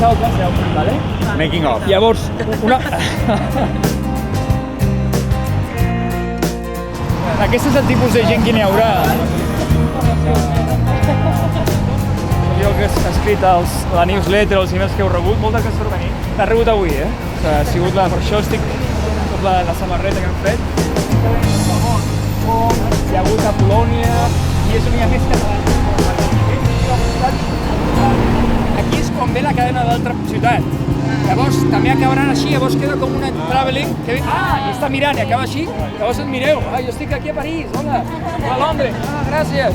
vosaltres, ja ho fem, vale? Making of. Llavors, una... Aquest és el tipus de gent que n'hi haurà. Jo que he escrit la newsletter, els emails que heu rebut, moltes gràcies per venir. L'ha rebut avui, Ha sigut per això estic amb la samarreta que hem fet. Hi ha hagut a Polònia i és on hi ha més catalans. Aquí és quan ve la cadena d'altra ciutat. Llavors també acabaran així, llavors queda com una traveling que i està mirant i acaba així, llavors et mireu, jo estic aquí a París, hola, a Londres, gràcies.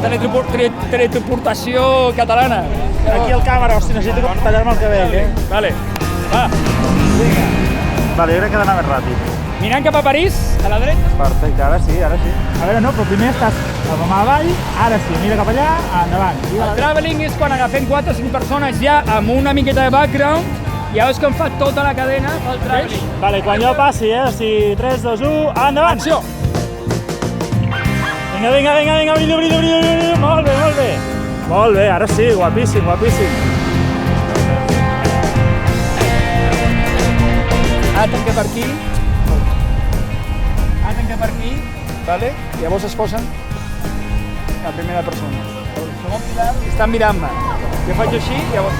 Teletransportació catalana. Aquí el càmera, hosti, necessito tallar-me el cabell, Vale, va. Vale, jo crec que ha d'anar més ràpid. Mirant cap a París, a la dreta. Perfecte, ara sí, ara sí. A veure, no, però primer estàs a la mà avall, ara sí, mira cap allà, endavant. El traveling és quan agafem 4 o 5 persones ja amb una miqueta de background i llavors com fa tota la cadena pel traveling. Vale, quan jo passi, o sigui, 3, 2, 1, endavant! Acció! Vinga, brillo, molt bé. Molt bé, ara sí, guapíssim. Tanca per aquí. Tanca per aquí. Vale? I llavors es posen la primera persona. El segon pilar estan mirant-me. Jo faig així i llavors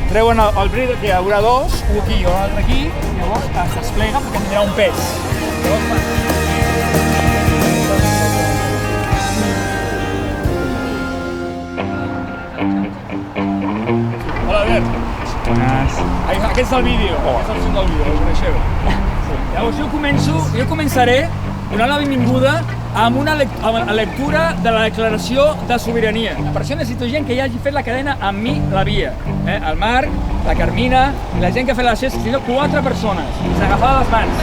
treuen el bridle, que hi haurà 2, un aquí i un altre aquí, i llavors es desplega perquè tindrà un pes. Hola, Albert. Bones. Aquest és el vídeo, aquest és el som del vídeo, el coneixeu. Llavors jo començaré donant la benvinguda amb una lectura de la declaració de sobirania. Per això necessito gent que ja hagi fet la cadena amb mi la via. El Marc, la Carmina, la gent que ha fet les 4 persones, s'agafava les mans.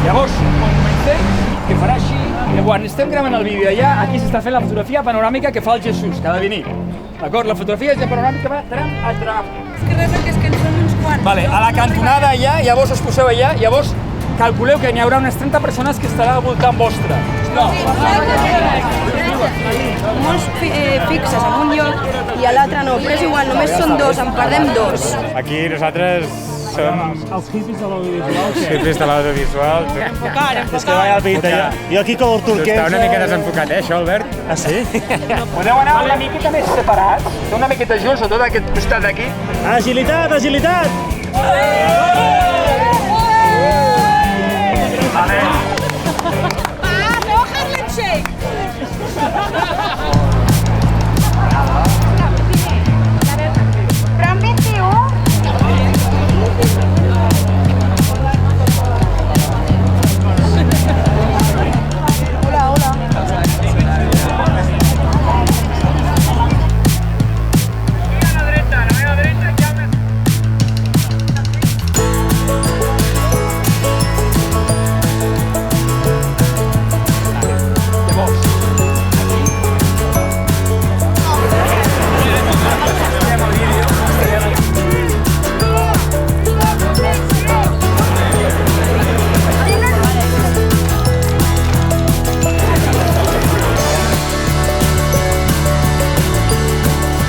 Llavors, quan comencem, que farà així, i quan estem gravant el vídeo allà, aquí s'està fent la fotografia panoràmica que fa el Jesús, cada venir. D'acord? La fotografia de panoràmica va tram a tram. És que resulta que en són uns quants. Vale, a la cantonada allà, llavors us poseu allà, llavors calculeu que n'hi haurà unes 30 persones que estaran al voltant vostre. No. Molts fixes en un lloc i a l'altre no, però és igual, només són 2, en perdem 2. Aquí nosaltres som Els hippies de l'audiovisual, els hippies de l'audiovisual. És que vaya pinta, jo aquí com el Tu turquès... està una mica desenfocat, això, Albert? Ah, sí? Podeu anar una miqueta més separats, una miqueta junts, sobretot aquest costat d'aquí. Agilitat! Vale. No, Harlem Shake! Tram 21. Hola.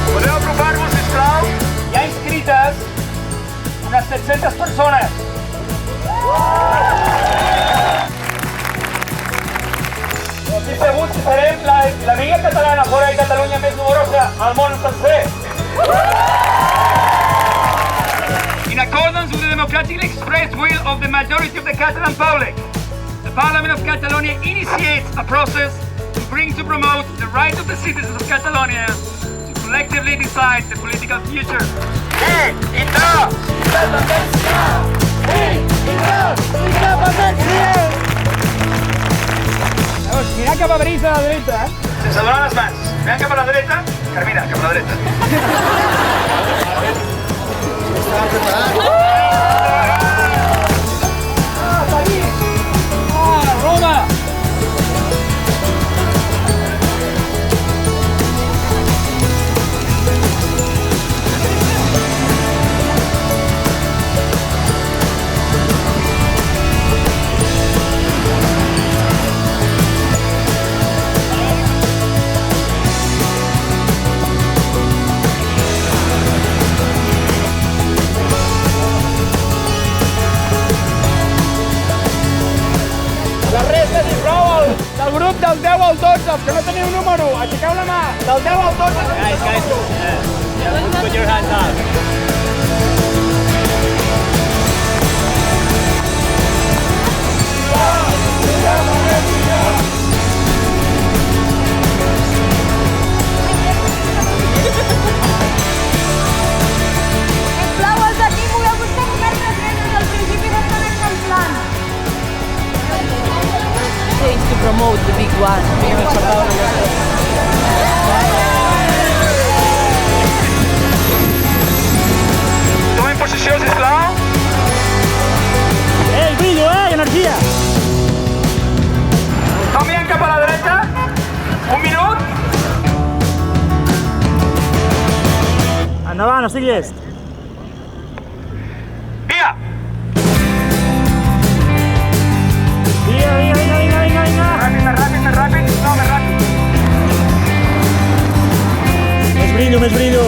Podeu apropar-vos, sisplau? Hi ha inscrites unes 700 persones. Estic segur que serem la Lliga Catalana fora de Catalunya més numerosa al món sencer. In accordance with the democratically expressed will of the majority of the Catalan public, the Parliament of Catalonia initiates a process to promote the right of the citizens of Catalonia to collectively decide the political future. Llavors, mirant cap a París a la dreta, sense donar les mans. Mirant cap a la dreta, Carmina, cap a la dreta. París! Roma! resta, sisplau, del grup del 10 al 12, els que no teniu número, aixequeu la mà, del 10 al 12. Guys, put your hands up. Sisplau, els d'aquí podeu buscar cobertes nenes, al principi d'estar en plan. Change to promote the big one. Tomen posició, sisplau. Ei, brillo, energia! Canvien cap a la dreta. Un minut. Endavant, estic llest. Via. Vinga. Ràpid, més ràpid. No, més ràpid. Més brillo.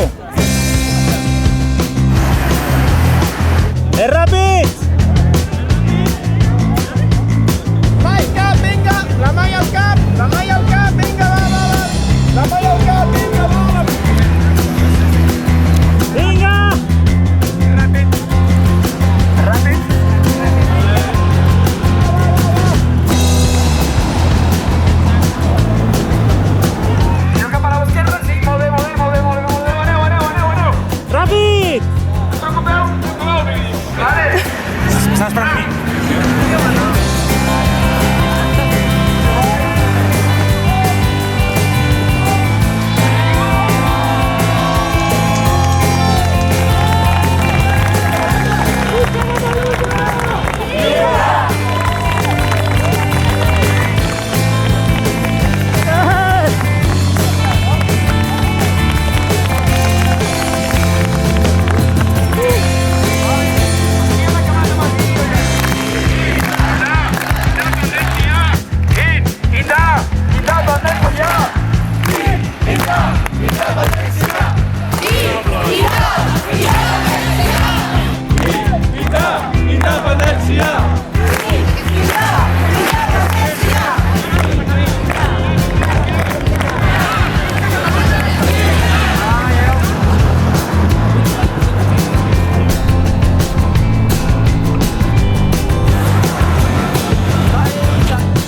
Més ràpid! Mai, cap, vinga. La mà al cap, vinga, va. La mà al cap, vinga, va. Vinga! Ràpid. Aneu cap a l'esquerra, sí, molt bé. Aneu. Ràpid! No us preocupeu, vale. Estàs per mi.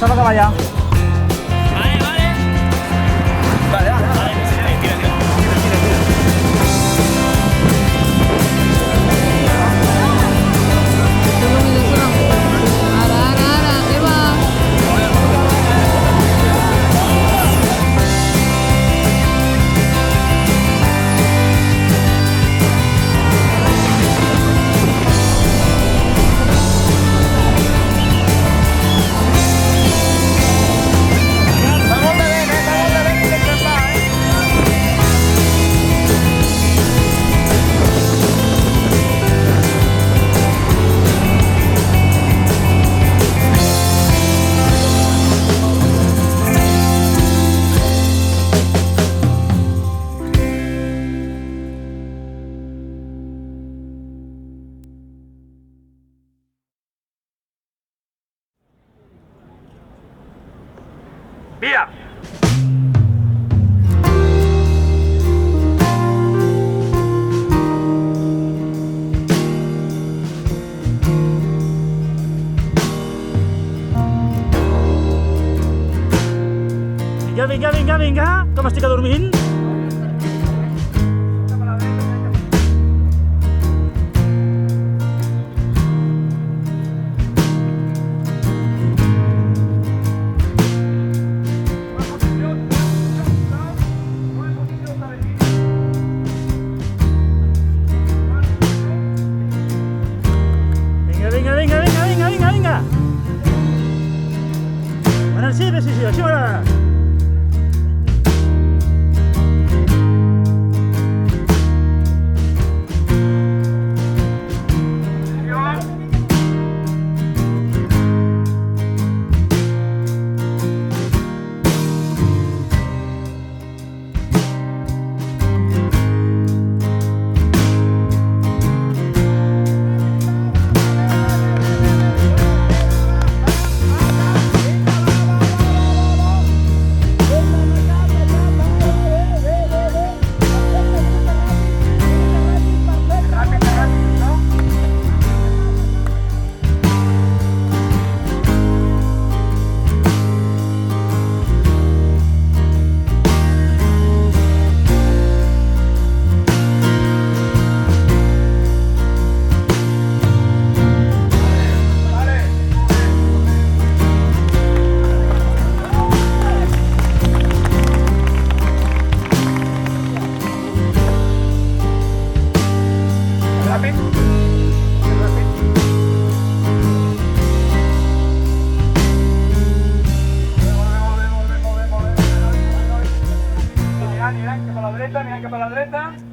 Sembla que va allà. Ara, què va? Via. Vinga, com estic adormint? Vinga. Bueno, sí, així m'agrada. cap a la dreta.